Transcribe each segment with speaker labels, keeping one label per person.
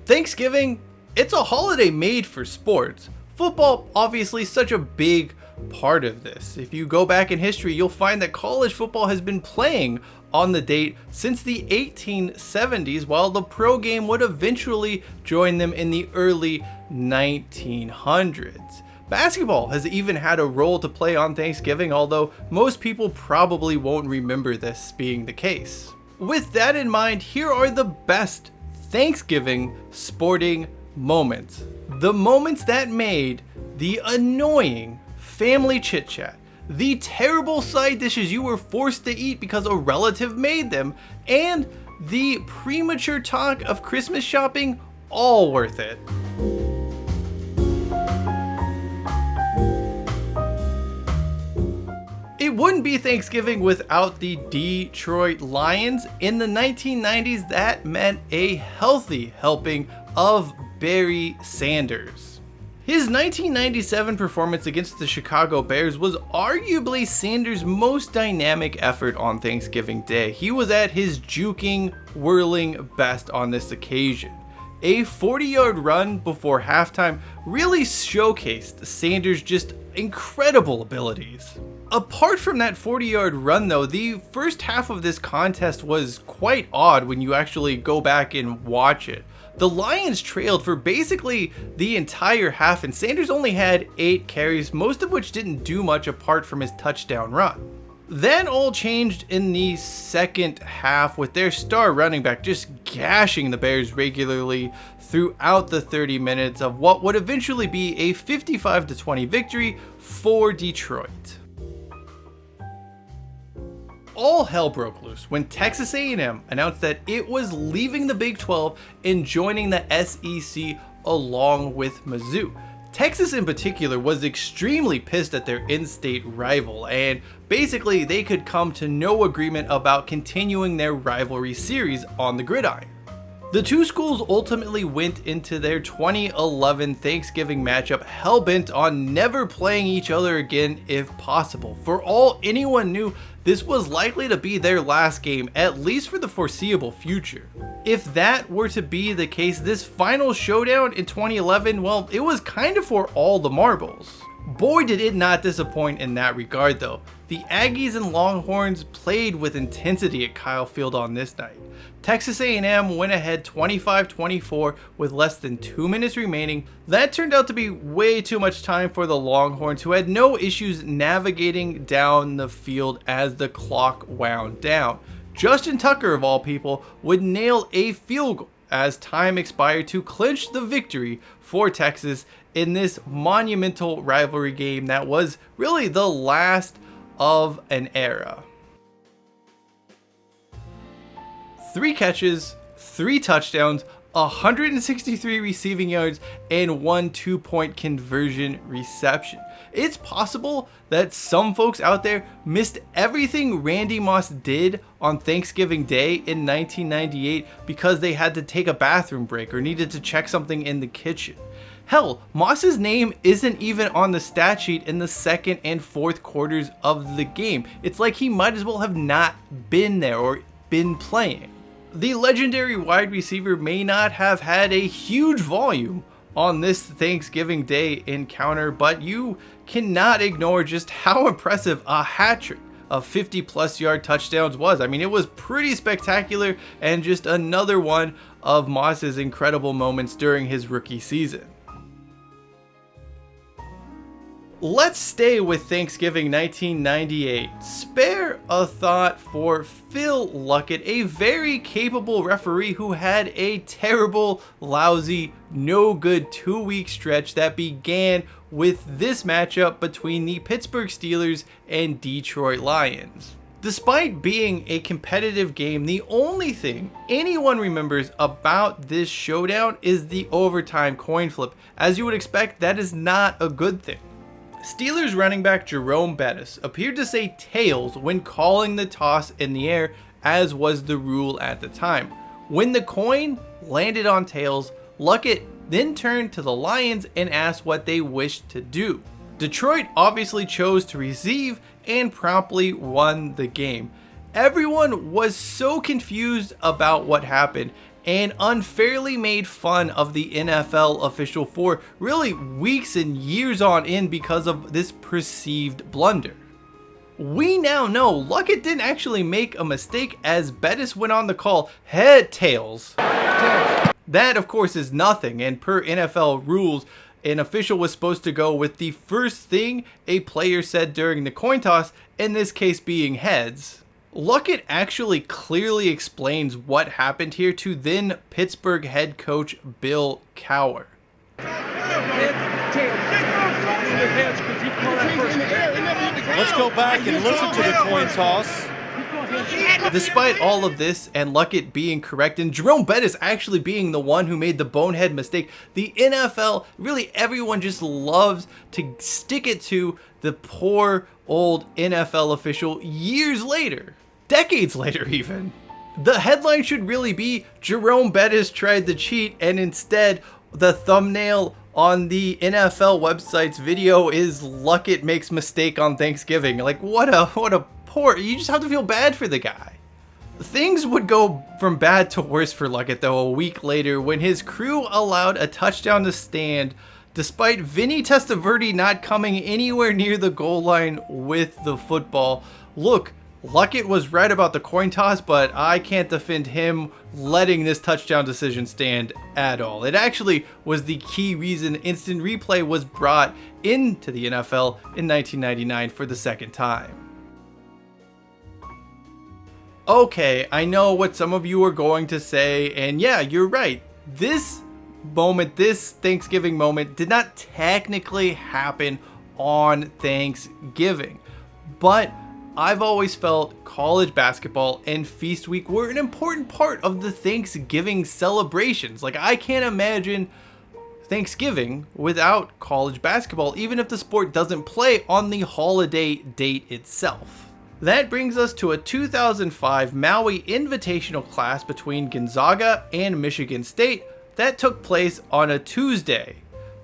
Speaker 1: Thanksgiving, it's a holiday made for sports. Football, obviously, such a big part of this. If you go back in history, you'll find that college football has been playing on the date since the 1870s, while the pro game would eventually join them in the early 1900s. Basketball has even had a role to play on Thanksgiving, although most people probably won't remember this being the case. With that in mind, here are the best Thanksgiving sporting moments. The moments that made the annoying family chit-chat, the terrible side dishes you were forced to eat because a relative made them, and the premature talk of Christmas shopping all worth it. It wouldn't be Thanksgiving without the Detroit Lions. In the 1990s, that meant a healthy helping of Barry Sanders. His 1997 performance against the Chicago Bears was arguably Sanders' most dynamic effort on Thanksgiving Day. He was at his juking, whirling best on this occasion. A 40-yard run before halftime really showcased Sanders' just incredible abilities. Apart from that 40-yard run though, the first half of this contest was quite odd when you actually go back and watch it. The Lions trailed for basically the entire half, and Sanders only had 8 carries, most of which didn't do much apart from his touchdown run. That all changed in the second half with their star running back just gashing the Bears regularly throughout the 30 minutes of what would eventually be a 55-20 victory for Detroit. All hell broke loose when Texas A&M announced that it was leaving the Big 12 and joining the SEC along with Mizzou. Texas in particular was extremely pissed at their in-state rival, and basically they could come to no agreement about continuing their rivalry series on the gridiron. The two schools ultimately went into their 2011 Thanksgiving matchup hell-bent on never playing each other again if possible. For all anyone knew, this was likely to be their last game, at least for the foreseeable future. If that were to be the case, this final showdown in 2011, well, it was kind of for all the marbles. Boy, did it not disappoint in that regard though. The Aggies and Longhorns played with intensity at Kyle Field on this night. Texas A&M went ahead 25-24 with less than 2 minutes remaining. That turned out to be way too much time for the Longhorns, who had no issues navigating down the field as the clock wound down. Justin Tucker, of all people, would nail a field goal as time expired to clinch the victory for Texas in this monumental rivalry game that was really the last of an era. 3 catches, 3 touchdowns, 163 receiving yards, and 1 2-point conversion reception. It's possible that some folks out there missed everything Randy Moss did on Thanksgiving Day in 1998 because they had to take a bathroom break or needed to check something in the kitchen. Hell, Moss's name isn't even on the stat sheet in the second and fourth quarters of the game. It's like he might as well have not been there or been playing. The legendary wide receiver may not have had a huge volume on this Thanksgiving Day encounter, but you cannot ignore just how impressive a hat trick of 50-plus yard touchdowns was. I mean, it was pretty spectacular and just another one of Moss's incredible moments during his rookie season. Let's stay with Thanksgiving 1998. Spare a thought for Phil Luckett, a very capable referee who had a terrible, lousy, no good 2-week stretch that began with this matchup between the Pittsburgh Steelers and Detroit Lions. Despite being a competitive game, the only thing anyone remembers about this showdown is the overtime coin flip. As you would expect, that is not a good thing. Steelers running back Jerome Bettis appeared to say tails when calling the toss in the air, as was the rule at the time. When the coin landed on tails, Luckett then turned to the Lions and asked what they wished to do. Detroit obviously chose to receive and promptly won the game. Everyone was so confused about what happened, and unfairly made fun of the NFL official for really weeks and years on end because of this perceived blunder. We now know Luckett didn't actually make a mistake, as Bettis went on the call head tails. That of course is nothing, and per NFL rules, an official was supposed to go with the first thing a player said during the coin toss, in this case being heads. Luckett actually clearly explains what happened here to then Pittsburgh head coach Bill Cowher.
Speaker 2: Let's go back and listen to the coin toss.
Speaker 1: Despite all of this and Luckett being correct and Jerome Bettis actually being the one who made the bonehead mistake, the NFL, really everyone just loves to stick it to the poor old NFL official years later, decades later even. The headline should really be Jerome Bettis tried to cheat, and instead the thumbnail on the NFL website's video is Luckett makes mistake on Thanksgiving. Like what a poor, you just have to feel bad for the guy. Things would go from bad to worse for Luckett though a week later when his crew allowed a touchdown to stand despite Vinny Testaverde not coming anywhere near the goal line with the football. Look, Luckett was right about the coin toss, but I can't defend him letting this touchdown decision stand at all. It actually was the key reason instant replay was brought into the NFL in 1999 for the second time. Okay, I know what some of you are going to say, and yeah, you're right. This moment, this Thanksgiving moment, did not technically happen on Thanksgiving, but I've always felt college basketball and Feast Week were an important part of the Thanksgiving celebrations. Like, I can't imagine Thanksgiving without college basketball, even if the sport doesn't play on the holiday date itself. That brings us to a 2005 Maui Invitational Class between Gonzaga and Michigan State that took place on a Tuesday,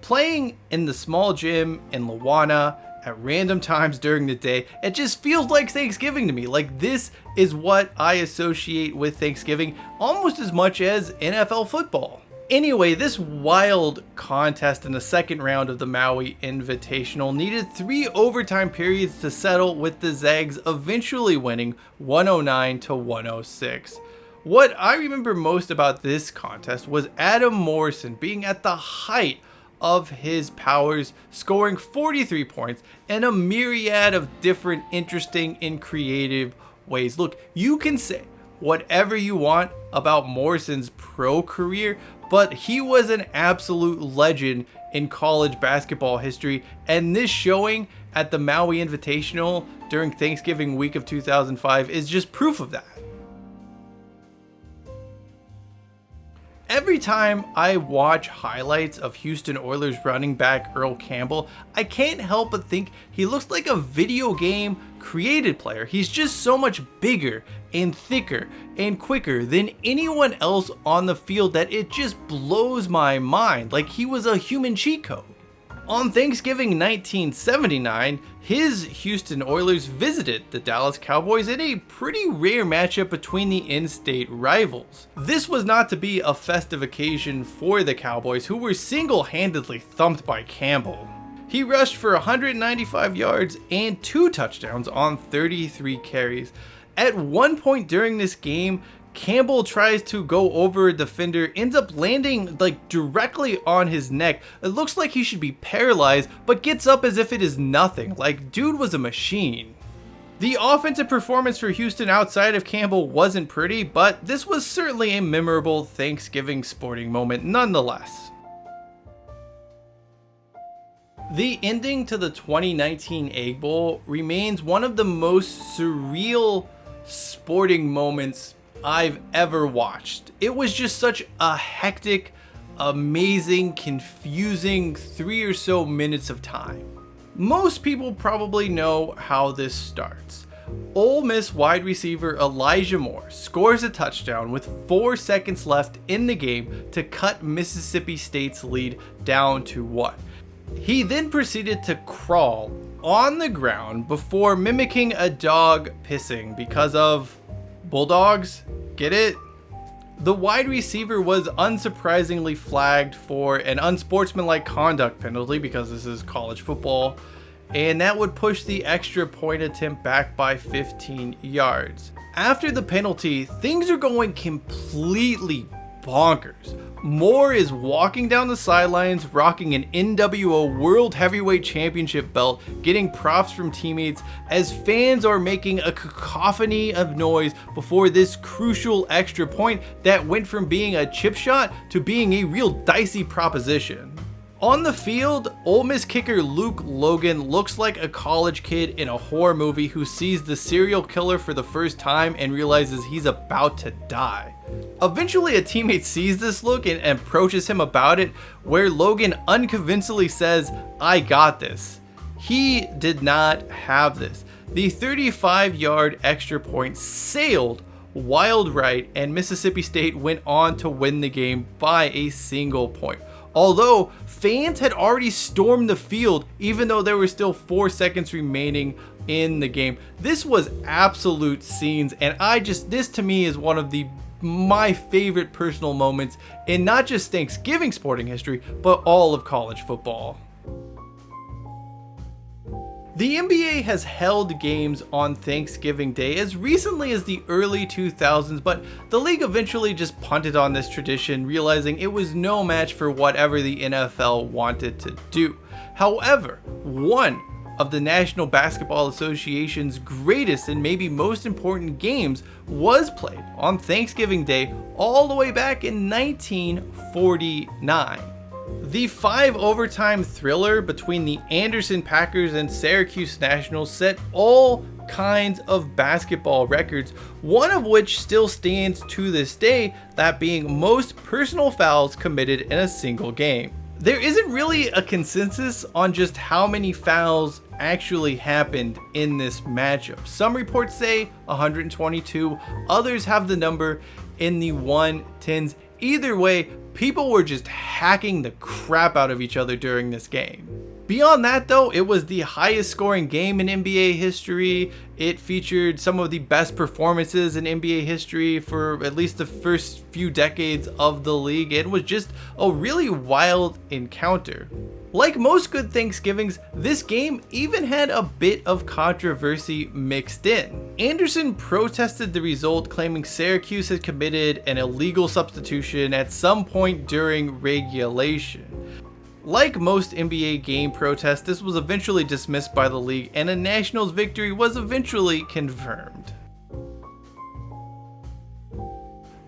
Speaker 1: playing in the small gym in Lawana at random times during the day. It just feels like Thanksgiving to me. Like, this is what I associate with Thanksgiving almost as much as NFL football. Anyway, this wild contest in the second round of the Maui Invitational needed 3 overtime periods to settle, with the Zags eventually winning 109-106. What I remember most about this contest was Adam Morrison being at the height of his powers, scoring 43 points and a myriad of different interesting and creative ways. Look, you can say whatever you want about Morrison's pro career, but he was an absolute legend in college basketball history, and this showing at the Maui Invitational during Thanksgiving week of 2005 is just proof of that. Every time I watch highlights of Houston Oilers running back Earl Campbell, I can't help but think he looks like a video game created player. He's just so much bigger and thicker and quicker than anyone else on the field that it just blows my mind, like he was a human cheat code. On Thanksgiving 1979, his Houston Oilers visited the Dallas Cowboys in a pretty rare matchup between the in-state rivals. This was not to be a festive occasion for the Cowboys, who were single-handedly thumped by Campbell. He rushed for 195 yards and 2 touchdowns on 33 carries. At one point during this game, Campbell tries to go over a defender, ends up landing like directly on his neck. It looks like he should be paralyzed, but gets up as if it is nothing. Like, dude was a machine. The offensive performance for Houston outside of Campbell wasn't pretty, but this was certainly a memorable Thanksgiving sporting moment nonetheless. The ending to the 2019 Egg Bowl remains one of the most surreal sporting moments I've ever watched. It was just such a hectic, amazing, confusing 3 or so minutes of time. Most people probably know how this starts. Ole Miss wide receiver Elijah Moore scores a touchdown with 4 seconds left in the game to cut Mississippi State's lead down to 1. He then proceeded to crawl on the ground before mimicking a dog pissing because of bulldogs, get it? The wide receiver was unsurprisingly flagged for an unsportsmanlike conduct penalty because this is college football, and that would push the extra point attempt back by 15 yards. After the penalty, things are going completely bonkers. Moore is walking down the sidelines rocking an NWO World Heavyweight Championship belt, getting props from teammates as fans are making a cacophony of noise before this crucial extra point that went from being a chip shot to being a real dicey proposition. On the field, Ole Miss kicker Luke Logan looks like a college kid in a horror movie who sees the serial killer for the first time and realizes he's about to die. Eventually, a teammate sees this look and approaches him about it, where Logan unconvincingly says, "I got this." He did not have this. The 35-yard extra point sailed wild right, and Mississippi State went on to win the game by a single point. Although fans had already stormed the field even though there were still 4 seconds remaining in the game. This was absolute scenes, and this to me is one of my favorite personal moments in not just Thanksgiving sporting history, but all of college football. The NBA has held games on Thanksgiving Day as recently as the early 2000s, but the league eventually just punted on this tradition, realizing it was no match for whatever the NFL wanted to do. However, one of the National Basketball Association's greatest and maybe most important games was played on Thanksgiving Day all the way back in 1949. The 5-overtime thriller between the Anderson Packers and Syracuse Nationals set all kinds of basketball records, one of which still stands to this day, that being most personal fouls committed in a single game. There isn't really a consensus on just how many fouls actually happened in this matchup. Some reports say 122, others have the number in the 110s. Either way, people were just hacking the crap out of each other during this game. Beyond that though, it was the highest scoring game in NBA history. It featured some of the best performances in NBA history for at least the first few decades of the league. It was just a really wild encounter. Like most good Thanksgivings, this game even had a bit of controversy mixed in. Anderson protested the result, claiming Syracuse had committed an illegal substitution at some point during regulation. Like most NBA game protests, this was eventually dismissed by the league, and a Nationals victory was eventually confirmed.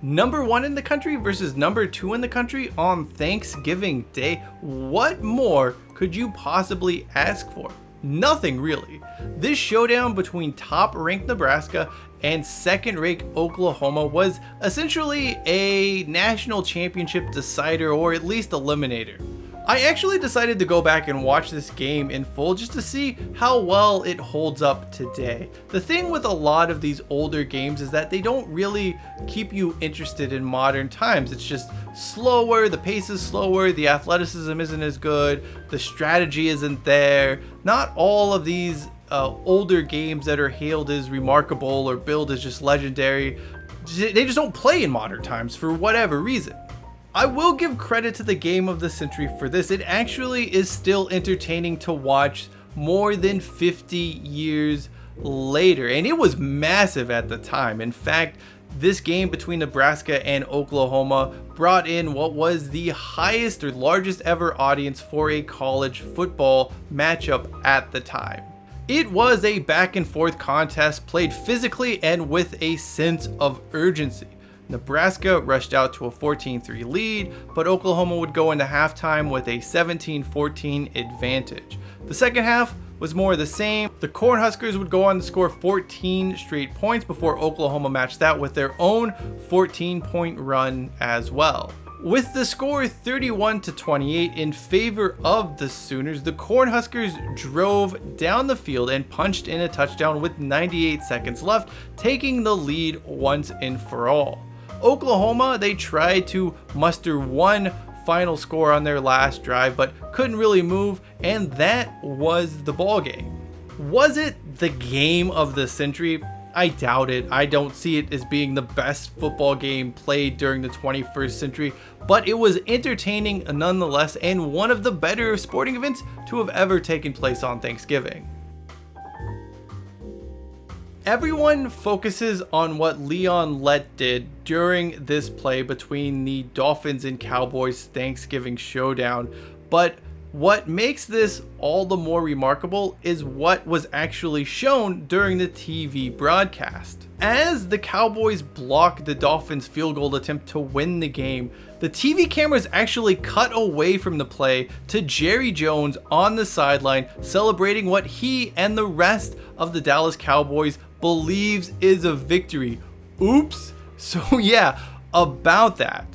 Speaker 1: Number 1 in the country versus number 2 in the country on Thanksgiving Day. What more could you possibly ask for? Nothing really. This showdown between top-ranked Nebraska and second-ranked Oklahoma was essentially a national championship decider, or at least eliminator. I actually decided to go back and watch this game in full just to see how well it holds up today. The thing with a lot of these older games is that they don't really keep you interested in modern times. It's just slower, the pace is slower, the athleticism isn't as good, the strategy isn't there. Not all of these older games that are hailed as remarkable or billed as just legendary, they just don't play in modern times for whatever reason. I will give credit to the game of the century for this. It actually is still entertaining to watch more than 50 years later, and it was massive at the time. In fact, this game between Nebraska and Oklahoma brought in what was the highest or largest ever audience for a college football matchup at the time. It was a back and forth contest played physically and with a sense of urgency. Nebraska rushed out to a 14-3 lead, but Oklahoma would go into halftime with a 17-14 advantage. The second half was more of the same. The Cornhuskers would go on to score 14 straight points before Oklahoma matched that with their own 14-point run as well. With the score 31-28 in favor of the Sooners, the Cornhuskers drove down the field and punched in a touchdown with 98 seconds left, taking the lead once and for all. Oklahoma, they tried to muster one final score on their last drive, but couldn't really move, and that was the ball game. Was it the game of the century? I doubt it. I don't see it as being the best football game played during the 21st century, but it was entertaining nonetheless and one of the better sporting events to have ever taken place on Thanksgiving. Everyone focuses on what Leon Lett did during this play between the Dolphins and Cowboys Thanksgiving showdown, but what makes this all the more remarkable is what was actually shown during the TV broadcast. As the Cowboys blocked the Dolphins' field goal attempt to win the game, the TV cameras actually cut away from the play to Jerry Jones on the sideline celebrating what he and the rest of the Dallas Cowboys believes is a victory. Oops. So yeah, about that.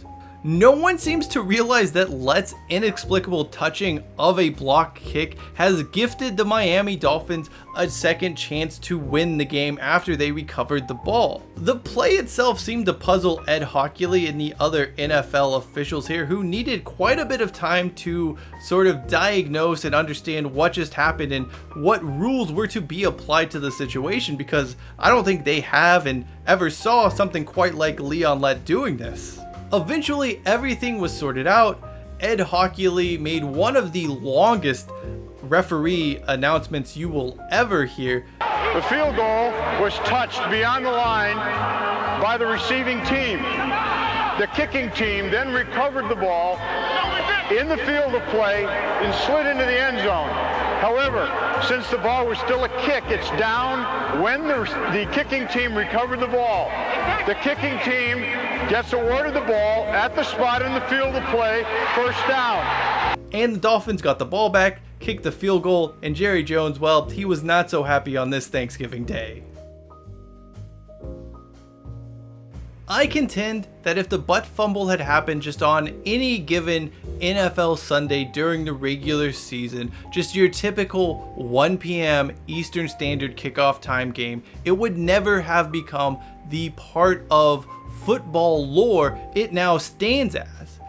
Speaker 1: No one seems to realize that Lett's inexplicable touching of a block kick has gifted the Miami Dolphins a second chance to win the game after they recovered the ball. The play itself seemed to puzzle Ed Hockley and the other NFL officials here, who needed quite a bit of time to sort of diagnose and understand what just happened and what rules were to be applied to the situation, because I don't think they have and ever saw something quite like Leon Lett doing this. Eventually, everything was sorted out. Ed Hockley made one of the longest referee announcements you will ever hear.
Speaker 3: The field goal was touched beyond the line by the receiving team. The kicking team then recovered the ball in the field of play and slid into the end zone. However, since the ball was still a kick, it's down when the kicking team recovered the ball. The kicking team gets awarded the ball at the spot in the field of play, first down.
Speaker 1: And the Dolphins got the ball back, kicked the field goal, and Jerry Jones, well, he was not so happy on this Thanksgiving Day. I contend that if the butt fumble had happened just on any given NFL Sunday during the regular season, just your typical 1 p.m. Eastern Standard kickoff time game, it would never have become the part of football lore it now stands as.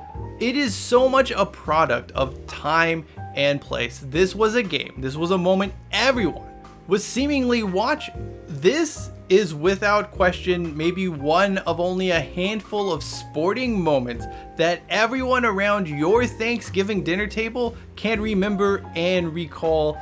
Speaker 1: It is so much a product of time and place. This was a game. This was a moment everyone was seemingly watching. This is without question maybe one of only a handful of sporting moments that everyone around your Thanksgiving dinner table can remember and recall.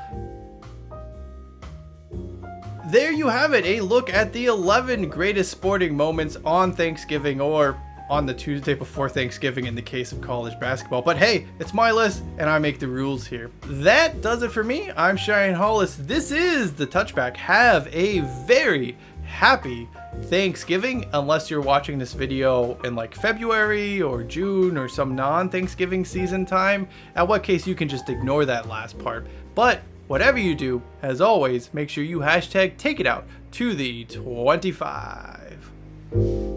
Speaker 1: There you have it, a look at the 11 greatest sporting moments on Thanksgiving, or on the Tuesday before Thanksgiving in the case of college basketball. But hey, it's my list and I make the rules here. That does it for me. I'm Cheyenne Hollis. This is the Touchback. Have a very happy Thanksgiving, unless you're watching this video in like February or June or some non-Thanksgiving season time, at what case you can just ignore that last part. But whatever you do, as always, make sure you hashtag take it out to the 25.